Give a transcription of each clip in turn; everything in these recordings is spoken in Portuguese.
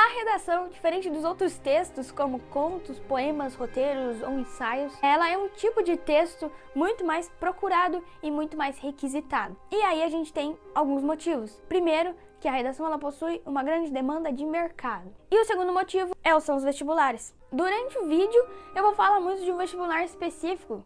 A redação, diferente dos outros textos, como contos, poemas, roteiros ou ensaios, ela é um tipo de texto muito mais procurado e muito mais requisitado. E aí a gente tem alguns motivos. Primeiro, que a redação ela possui uma grande demanda de mercado. E o segundo motivo são os vestibulares. Durante o vídeo, eu vou falar muito de um vestibular específico,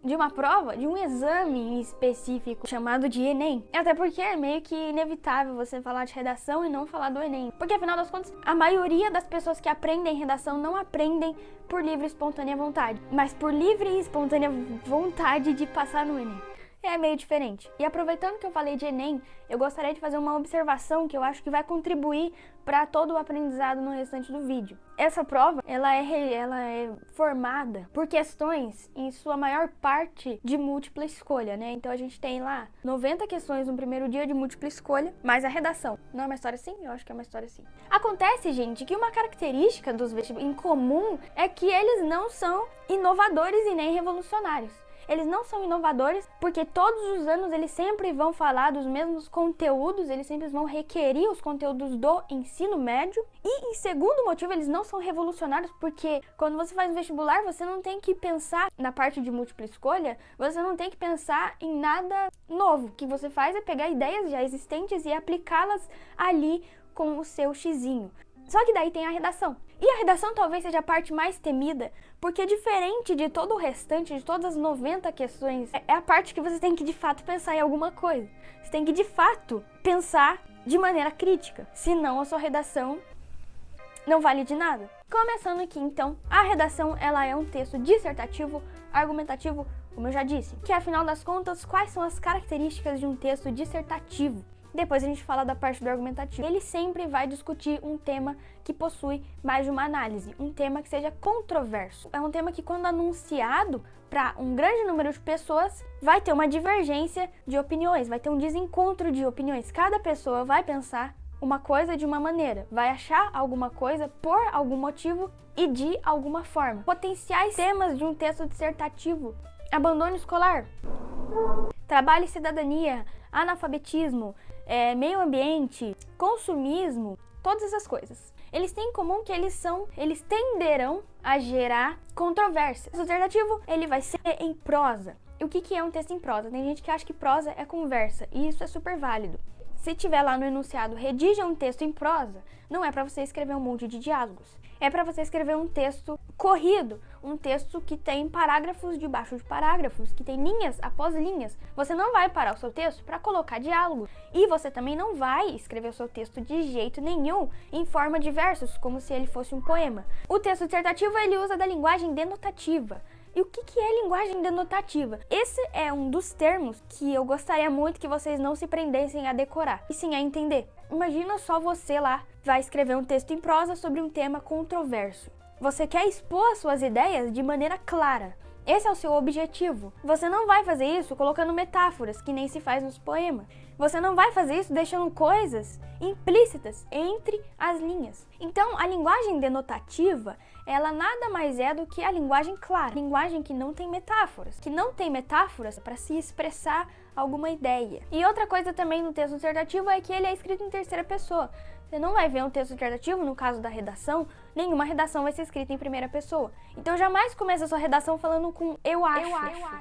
de uma prova, de um exame específico chamado de Enem. Até porque é meio que inevitável você falar de redação e não falar do Enem. Porque afinal das contas, a maioria das pessoas que aprendem redação não aprendem por livre e espontânea vontade, mas por livre e espontânea vontade de passar no Enem. É meio diferente. E aproveitando que eu falei de Enem, eu gostaria de fazer uma observação que eu acho que vai contribuir para todo o aprendizado no restante do vídeo. Essa prova, ela é formada por questões, em sua maior parte, de múltipla escolha, né? Então a gente tem lá 90 questões no primeiro dia de múltipla escolha, mais a redação. Não é uma história assim? Eu acho que é uma história assim. Acontece, gente, que uma característica dos vestibulares em comum é que eles não são inovadores e nem revolucionários. Eles não são inovadores porque todos os anos eles sempre vão falar dos mesmos conteúdos, eles sempre vão requerir os conteúdos do ensino médio. E em segundo motivo, eles não são revolucionários porque quando você faz um vestibular, você não tem que pensar na parte de múltipla escolha, você não tem que pensar em nada novo. O que você faz é pegar ideias já existentes e aplicá-las ali com o seu xizinho. Só que daí tem a redação. E a redação talvez seja a parte mais temida, porque diferente de todo o restante, de todas as 90 questões, é a parte que você tem que de fato pensar em alguma coisa. Você tem que de fato pensar de maneira crítica, senão a sua redação não vale de nada. Começando aqui então, a redação ela é um texto dissertativo, argumentativo, como eu já disse, que afinal das contas, quais são as características de um texto dissertativo? Depois a gente fala da parte do argumentativo. Ele sempre vai discutir um tema que possui mais de uma análise, um tema que seja controverso. É um tema que, quando anunciado para um grande número de pessoas, vai ter uma divergência de opiniões, vai ter um desencontro de opiniões. Cada pessoa vai pensar uma coisa de uma maneira, vai achar alguma coisa por algum motivo e de alguma forma. Potenciais temas de um texto dissertativo: abandono escolar, trabalho e cidadania, analfabetismo, meio ambiente, consumismo, todas essas coisas. Eles têm em comum que eles tenderão a gerar controvérsia. O dissertativo, ele vai ser em prosa. E o que é um texto em prosa? Tem gente que acha que prosa é conversa, e isso é super válido. Se tiver lá no enunciado, redija um texto em prosa, não é para você escrever um monte de diálogos. É para você escrever um texto corrido, um texto que tem parágrafos debaixo de parágrafos, que tem linhas após linhas. Você não vai parar o seu texto para colocar diálogo. E você também não vai escrever o seu texto de jeito nenhum em forma de versos, como se ele fosse um poema. O texto dissertativo, ele usa da linguagem denotativa. E o que é linguagem denotativa? Esse é um dos termos que eu gostaria muito que vocês não se prendessem a decorar, e sim a entender. Imagina só você lá, vai escrever um texto em prosa sobre um tema controverso. Você quer expor as suas ideias de maneira clara. Esse é o seu objetivo. Você não vai fazer isso colocando metáforas, que nem se faz nos poemas. Você não vai fazer isso deixando coisas implícitas entre as linhas. Então, a linguagem denotativa, ela nada mais é do que a linguagem clara. Linguagem que não tem metáforas. Que não tem metáforas para se expressar alguma ideia. E outra coisa também no texto dissertativo é que ele é escrito em terceira pessoa. Você não vai ver um texto dissertativo, no caso da redação, nenhuma redação vai ser escrita em primeira pessoa. Então jamais comece a sua redação falando com eu acho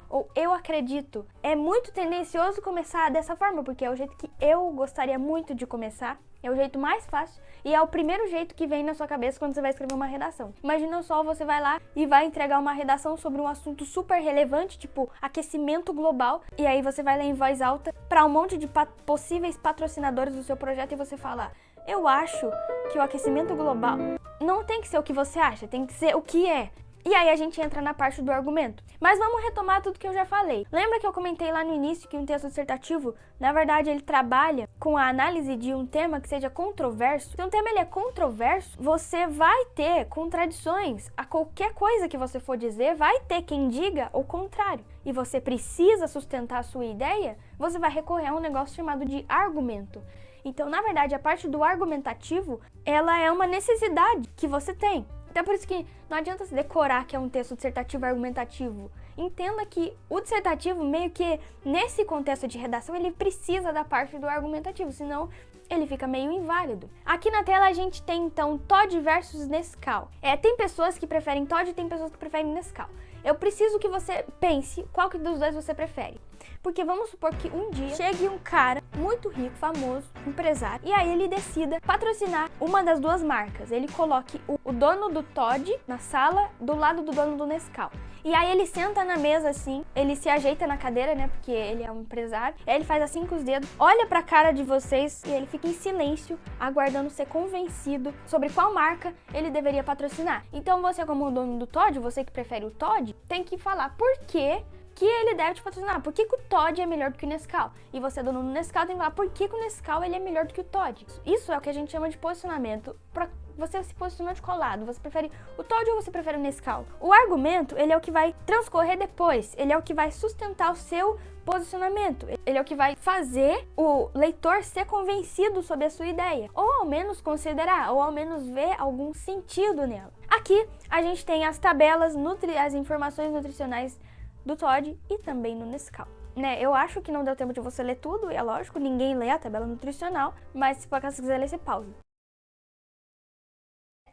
ou eu acredito. É muito tendencioso começar dessa forma, porque é o jeito que eu gostaria muito de começar, é o jeito mais fácil e é o primeiro jeito que vem na sua cabeça quando você vai escrever uma redação. Imagina só, você vai lá e vai entregar uma redação sobre um assunto super relevante, tipo aquecimento global, e aí você vai ler em voz alta para um monte de possíveis patrocinadores do seu projeto e você fala: eu acho que o aquecimento global não tem que ser o que você acha, tem que ser o que é. E aí a gente entra na parte do argumento. Mas vamos retomar tudo que eu já falei. Lembra que eu comentei lá no início que um texto dissertativo, na verdade, ele trabalha com a análise de um tema que seja controverso? Se um tema ele é controverso, você vai ter contradições. A qualquer coisa que você for dizer, vai ter quem diga o contrário. E você precisa sustentar a sua ideia, você vai recorrer a um negócio chamado de argumento. Então, na verdade, a parte do argumentativo, ela é uma necessidade que você tem. Até por isso que não adianta se decorar que é um texto dissertativo argumentativo. Entenda que o dissertativo, meio que nesse contexto de redação, ele precisa da parte do argumentativo, senão ele fica meio inválido. Aqui na tela a gente tem então Toddy versus Nescau. Tem pessoas que preferem Toddy e tem pessoas que preferem Nescau. Eu preciso que você pense qual que dos dois você prefere. Porque vamos supor que um dia chegue um cara muito rico, famoso, empresário, e aí ele decida patrocinar uma das duas marcas. Ele coloque o dono do Toddy na sala do lado do dono do Nescau. E aí ele senta na mesa assim, ele se ajeita na cadeira, né, porque ele é um empresário. Aí ele faz assim com os dedos, olha pra cara de vocês e ele fica em silêncio, aguardando ser convencido sobre qual marca ele deveria patrocinar. Então você, como dono do Toddy, você que prefere o Toddy, tem que falar por que ele deve te patrocinar. Por que o Toddy é melhor do que o Nescau? E você, dono do Nescau, tem que falar por que o Nescau ele é melhor do que o Toddy. Isso é o que a gente chama de posicionamento. Pra você se posicionar de qual lado? Você prefere o Toddy ou você prefere o Nescau? O argumento, ele é o que vai transcorrer depois. Ele é o que vai sustentar o seu posicionamento. Ele é o que vai fazer o leitor ser convencido sobre a sua ideia. Ou ao menos considerar, ou ao menos ver algum sentido nela. Aqui, a gente tem as tabelas, as informações nutricionais do Toddy e também no Nescau. Eu acho que não deu tempo de você ler tudo, é lógico, ninguém lê a tabela nutricional, mas se por acaso você quiser ler, você pausa.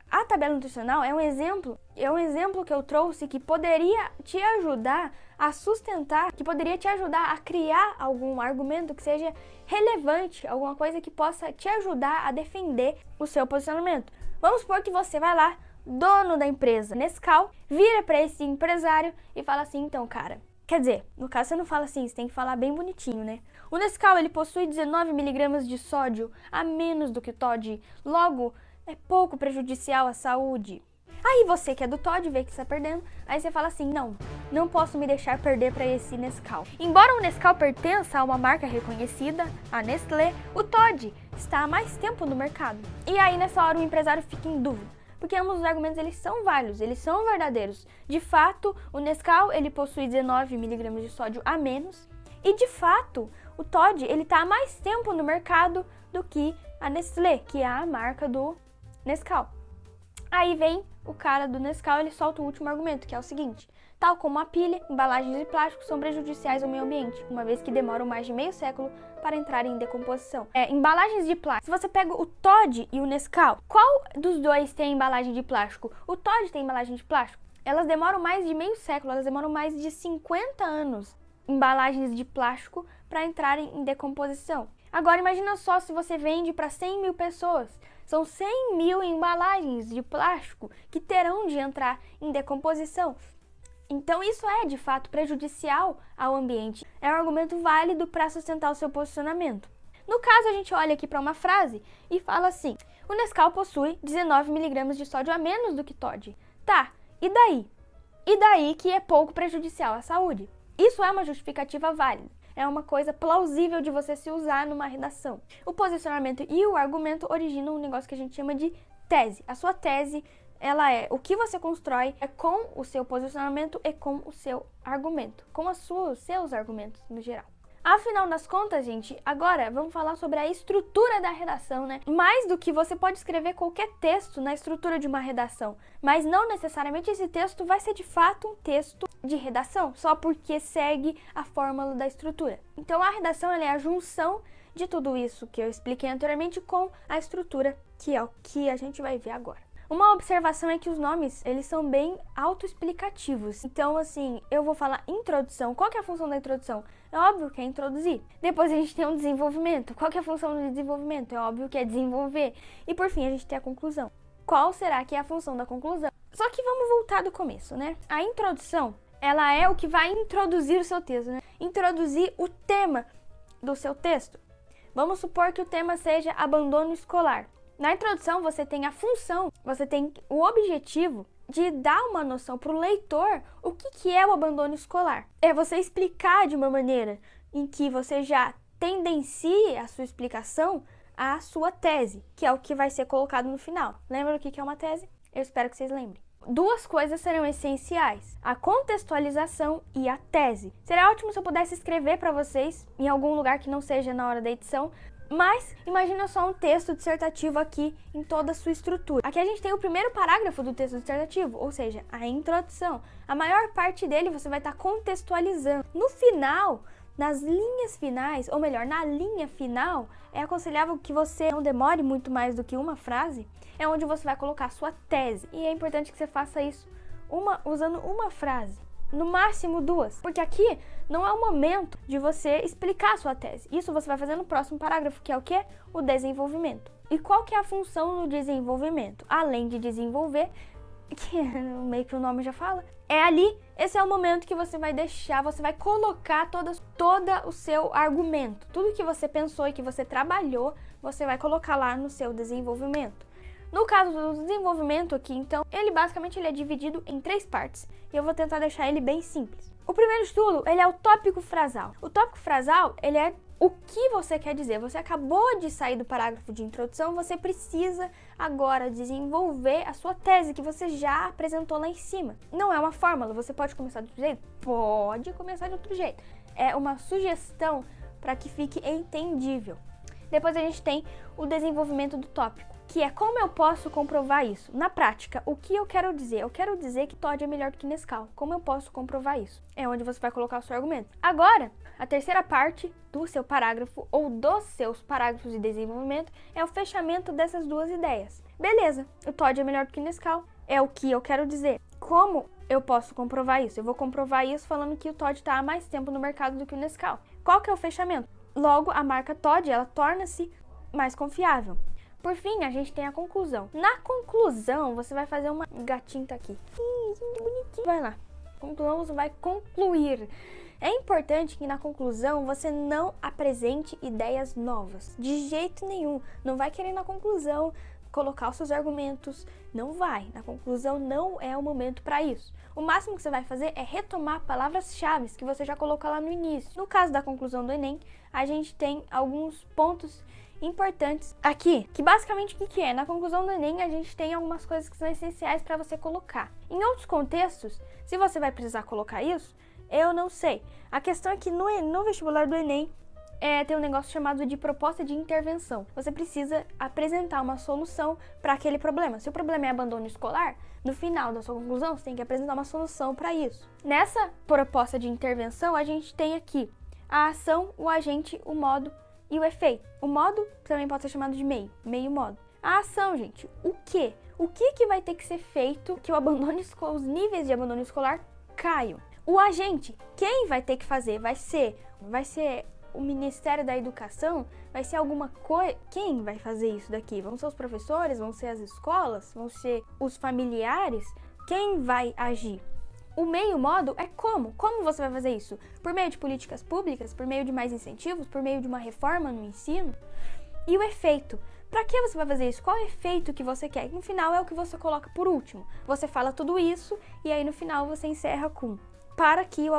A tabela nutricional é um exemplo que eu trouxe que poderia te ajudar a sustentar, que poderia te ajudar a criar algum argumento que seja relevante, alguma coisa que possa te ajudar a defender o seu posicionamento. Vamos supor que você vai lá, dono da empresa Nescau, vira para esse empresário e fala assim, então, cara, quer dizer, no caso você não fala assim, você tem que falar bem bonitinho, né? O Nescau, ele possui 19 mg de sódio a menos do que o Toddy, logo, é pouco prejudicial à saúde. Aí você que é do Toddy vê que está perdendo, aí você fala assim, não posso me deixar perder para esse Nescau. Embora o Nescau pertença a uma marca reconhecida, a Nestlé, o Toddy está há mais tempo no mercado. E aí nessa hora o empresário fica em dúvida. Porque ambos os argumentos eles são válidos, eles são verdadeiros. De fato, o Nescau ele possui 19 mg de sódio a menos. E de fato, o Toddy ele está há mais tempo no mercado do que a Nestlé, que é a marca do Nescau. Aí vem o cara do Nescau, ele solta o último argumento, que é o seguinte. Tal como a pilha, embalagens de plástico são prejudiciais ao meio ambiente, uma vez que demoram mais de meio século para entrarem em decomposição. Embalagens de plástico. Se você pega o Toddy e o Nescau, qual dos dois tem embalagem de plástico? O Toddy tem embalagem de plástico. Elas demoram mais de meio século, elas demoram mais de 50 anos, embalagens de plástico, para entrarem em decomposição. Agora imagina só se você vende para 100 mil pessoas. São 100 mil embalagens de plástico que terão de entrar em decomposição. Então isso é, de fato, prejudicial ao ambiente. É um argumento válido para sustentar o seu posicionamento. No caso, a gente olha aqui para uma frase e fala assim, o Nescau possui 19 mg de sódio a menos do que Toddy. Tá, e daí? E daí que é pouco prejudicial à saúde? Isso é uma justificativa válida. É uma coisa plausível de você se usar numa redação. O posicionamento e o argumento originam um negócio que a gente chama de tese. A sua tese, ela é o que você constrói com o seu posicionamento e com o seu argumento, com os seus argumentos no geral. Afinal das contas, gente, agora vamos falar sobre a estrutura da redação, né? Mais do que você pode escrever qualquer texto na estrutura de uma redação, mas não necessariamente esse texto vai ser de fato um texto de redação, só porque segue a fórmula da estrutura. Então a redação ela é a junção de tudo isso que eu expliquei anteriormente com a estrutura, que é o que a gente vai ver agora. Uma observação é que os nomes, eles são bem autoexplicativos. Então, assim, eu vou falar introdução. Qual que é a função da introdução? É óbvio que é introduzir. Depois a gente tem um desenvolvimento. Qual que é a função do desenvolvimento? É óbvio que é desenvolver. E por fim, a gente tem a conclusão. Qual será que é a função da conclusão? Só que vamos voltar do começo, né? A introdução, ela é o que vai introduzir o seu texto, né? Introduzir o tema do seu texto. Vamos supor que o tema seja abandono escolar. Na introdução, você tem a função, você tem o objetivo de dar uma noção para o leitor o que é o abandono escolar. É você explicar de uma maneira em que você já tendencie a sua explicação à sua tese, que é o que vai ser colocado no final. Lembra o que é uma tese? Eu espero que vocês lembrem. Duas coisas serão essenciais, a contextualização e a tese. Seria ótimo se eu pudesse escrever para vocês em algum lugar que não seja na hora da edição, mas imagina só um texto dissertativo aqui em toda a sua estrutura. Aqui a gente tem o primeiro parágrafo do texto dissertativo, ou seja, a introdução. A maior parte dele você vai estar contextualizando. No final Nas linhas finais, ou melhor, na linha final, é aconselhável que você não demore muito mais do que uma frase, é onde você vai colocar a sua tese. E é importante que você faça isso usando uma frase, no máximo 2, porque aqui não é o momento de você explicar a sua tese. Isso você vai fazer no próximo parágrafo, que é o quê? O desenvolvimento. E qual que é a função do desenvolvimento? Além de desenvolver, que meio que o nome já fala, é ali, esse é o momento que você vai você vai colocar todo o seu argumento. Tudo que você pensou e que você trabalhou, você vai colocar lá no seu desenvolvimento. No caso do desenvolvimento aqui, então, ele basicamente é dividido em 3 partes. E eu vou tentar deixar ele bem simples. O primeiro de tudo, ele é o tópico frasal. O tópico frasal, ele é o que você quer dizer. Você acabou de sair do parágrafo de introdução, você precisa agora desenvolver a sua tese que você já apresentou lá em cima. Não é uma fórmula, você pode começar de outro jeito? Pode começar de outro jeito. É uma sugestão para que fique entendível. Depois a gente tem o desenvolvimento do tópico, que é como eu posso comprovar isso. Na prática, o que eu quero dizer? Eu quero dizer que Todd é melhor do que Nescau. Como eu posso comprovar isso? É onde você vai colocar o seu argumento. Agora, a terceira parte do seu parágrafo ou dos seus parágrafos de desenvolvimento é o fechamento dessas 2 ideias. Beleza, o Todd é melhor do que Nescau. É o que eu quero dizer. Como eu posso comprovar isso? Eu vou comprovar isso falando que o Todd está há mais tempo no mercado do que o Nescau. Qual que é o fechamento? Logo, a marca Todd, ela torna-se mais confiável. Por fim, a gente tem a conclusão. Na conclusão, você vai fazer uma... O gatinho tá aqui. Bonitinho. Vai lá. Conclusão, você vai concluir. É importante que na conclusão você não apresente ideias novas. De jeito nenhum. Não vai querer na conclusão colocar os seus argumentos. Não vai. Na conclusão não é o momento para isso. O máximo que você vai fazer é retomar palavras-chave que você já colocou lá no início. No caso da conclusão do Enem, a gente tem alguns pontos importantes aqui, que basicamente o que é? Na conclusão do Enem a gente tem algumas coisas que são essenciais para você colocar. Em outros contextos, se você vai precisar colocar isso, eu não sei. A questão é que no vestibular do Enem tem um negócio chamado de proposta de intervenção. Você precisa apresentar uma solução para aquele problema. Se o problema é abandono escolar, no final da sua conclusão você tem que apresentar uma solução para isso. Nessa proposta de intervenção a gente tem aqui a ação, o agente, o modo e o efeito. O modo também pode ser chamado de meio modo. A ação, gente, o quê? O que vai ter que ser feito que os níveis de abandono escolar caiam? O agente, quem vai ter que fazer? Vai ser o Ministério da Educação? Vai ser alguma coisa? Quem vai fazer isso daqui? Vão ser os professores? Vão ser as escolas? Vão ser os familiares? Quem vai agir? O meio modo é como? Como você vai fazer isso? Por meio de políticas públicas? Por meio de mais incentivos? Por meio de uma reforma no ensino? E o efeito? Para que você vai fazer isso? Qual é o efeito que você quer? No final é o que você coloca por último. Você fala tudo isso e aí no final você encerra com para que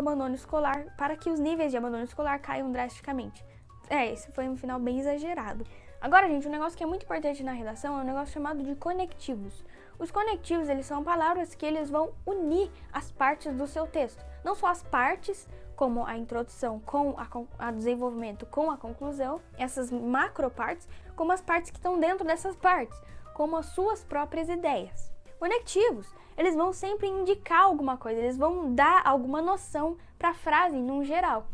os níveis de abandono escolar caiam drasticamente. Esse foi um final bem exagerado. Agora, gente, um negócio que é muito importante na redação é um negócio chamado de conectivos. Os conectivos, eles são palavras que eles vão unir as partes do seu texto. Não só as partes, como a introdução, com a desenvolvimento, com a conclusão, essas macropartes, como as partes que estão dentro dessas partes, como as suas próprias ideias. Conectivos, eles vão sempre indicar alguma coisa, eles vão dar alguma noção para a frase num geral.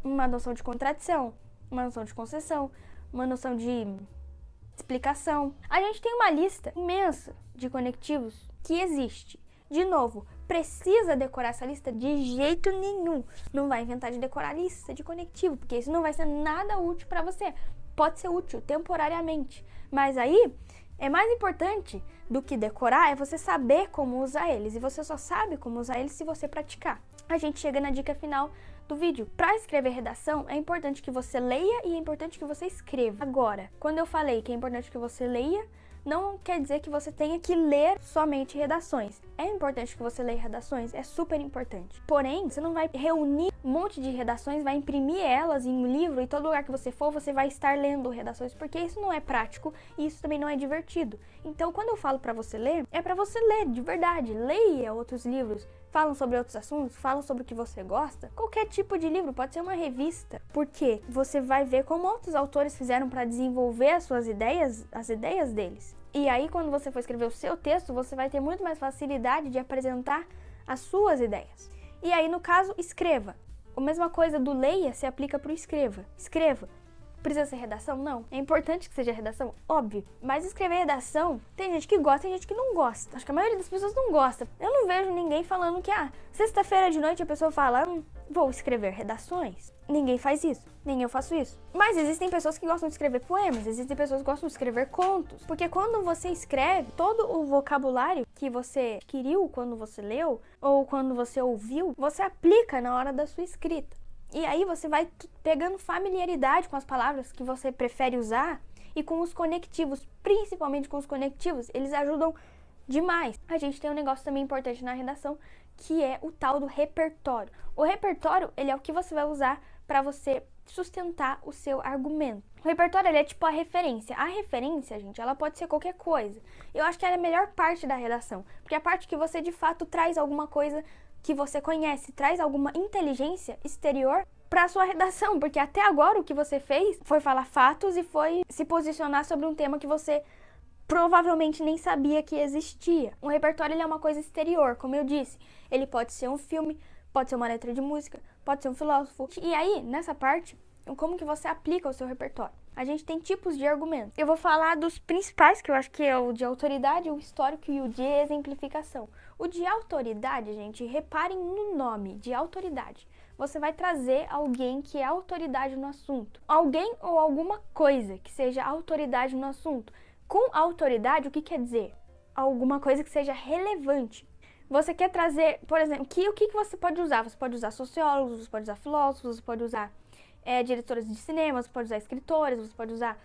Uma noção de contradição, uma noção de concessão, uma noção de explicação. A gente tem uma lista imensa de conectivos que existe. De novo, precisa decorar essa lista? De jeito nenhum. Não vai inventar de decorar a lista de conectivo, porque isso não vai ser nada útil para você. Pode ser útil temporariamente, mas aí é mais importante do que decorar é você saber como usar eles. E você só sabe como usar eles se você praticar. A gente chega na dica final do vídeo. Para escrever redação, é importante que você leia e é importante que você escreva. Agora, quando eu falei que é importante que você leia, não quer dizer que você tenha que ler somente redações. É importante que você leia redações, é super importante. Porém, você não vai reunir um monte de redações, vai imprimir elas em um livro e todo lugar que você for, você vai estar lendo redações, porque isso não é prático e isso também não é divertido. Então, quando eu falo para você ler, é para você ler de verdade. Leia outros livros, falam sobre outros assuntos, falam sobre o que você gosta. Qualquer tipo de livro, pode ser uma revista, porque você vai ver como outros autores fizeram para desenvolver as suas ideias, as ideias deles. E aí, quando você for escrever o seu texto, você vai ter muito mais facilidade de apresentar as suas ideias. E aí, no caso, escreva. A mesma coisa do leia se aplica para o escreva. Escreva. Precisa ser redação? Não. É importante que seja redação? Óbvio. Mas escrever redação, tem gente que gosta, tem gente que não gosta. Acho que a maioria das pessoas não gosta. Eu não vejo ninguém falando que, sexta-feira de noite a pessoa fala, vou escrever redações. Ninguém faz isso. Nem eu faço isso. Mas existem pessoas que gostam de escrever poemas, existem pessoas que gostam de escrever contos. Porque quando você escreve, todo o vocabulário que você adquiriu quando você leu, ou quando você ouviu, você aplica na hora da sua escrita. E aí você vai pegando familiaridade com as palavras que você prefere usar e com os conectivos, principalmente com os conectivos, eles ajudam demais. A gente tem um negócio também importante na redação, que é o tal do repertório. O repertório, ele é o que você vai usar para você sustentar o seu argumento. O repertório, ele é tipo a referência. A referência, gente, ela pode ser qualquer coisa. Eu acho que ela é a melhor parte da redação, porque é a parte que você de fato traz alguma coisa que você conhece, traz alguma inteligência exterior para a sua redação, porque até agora o que você fez foi falar fatos e foi se posicionar sobre um tema que você provavelmente nem sabia que existia. Um repertório, ele é uma coisa exterior, como eu disse. Ele pode ser um filme, pode ser uma letra de música, pode ser um filósofo. E aí, nessa parte, como que você aplica o seu repertório? A gente tem tipos de argumentos. Eu vou falar dos principais, que eu acho que é o de autoridade, o histórico e o de exemplificação. O de autoridade, gente, reparem no nome, de autoridade. Você vai trazer alguém que é autoridade no assunto. Alguém ou alguma coisa que seja autoridade no assunto. Com autoridade, o que quer dizer? Alguma coisa que seja relevante. Você quer trazer, por exemplo, o que você pode usar? Você pode usar sociólogos, você pode usar filósofos, você pode usar diretores de cinema, você pode usar escritores, você pode usar,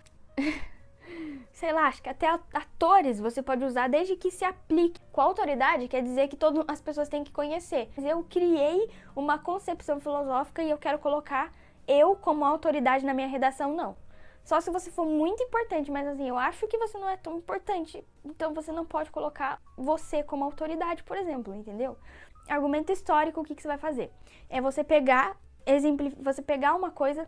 sei lá, acho que até atores você pode usar, desde que se aplique. Com autoridade quer dizer que todas as pessoas têm que conhecer. Eu criei uma concepção filosófica e eu quero colocar eu como autoridade na minha redação, não. Só se você for muito importante, mas assim, eu acho que você não é tão importante, então você não pode colocar você como autoridade, por exemplo, entendeu? Argumento histórico, o que você vai fazer? É você pegar uma coisa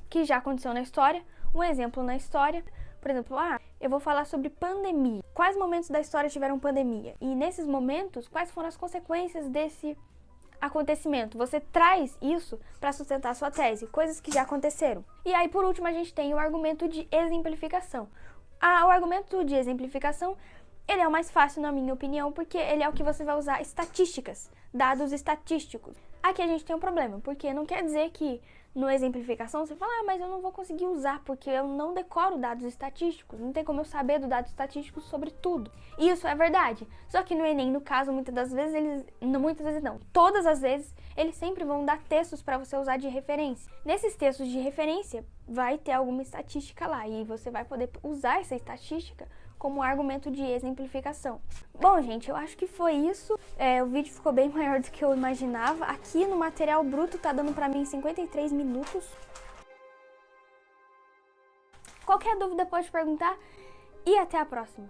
que já aconteceu na história, um exemplo na história. Por exemplo, eu vou falar sobre pandemia. Quais momentos da história tiveram pandemia? E nesses momentos, quais foram as consequências desse acontecimento? Você traz isso para sustentar a sua tese, coisas que já aconteceram. E aí, por último, a gente tem o argumento de exemplificação. O argumento de exemplificação, ele é o mais fácil, na minha opinião, porque ele é o que você vai usar estatísticas, dados estatísticos. Aqui a gente tem um problema, porque não quer dizer que no exemplificação você fala, mas eu não vou conseguir usar, porque eu não decoro dados estatísticos, não tem como eu saber do dado estatístico sobre tudo. E isso é verdade. Só que no Enem, no caso, todas as vezes, eles sempre vão dar textos para você usar de referência. Nesses textos de referência, vai ter alguma estatística lá, e você vai poder usar essa estatística como argumento de exemplificação. Bom, gente, eu acho que foi isso. O vídeo ficou bem maior do que eu imaginava. Aqui no material bruto tá dando pra mim 53 minutos. Qualquer dúvida pode perguntar e até a próxima.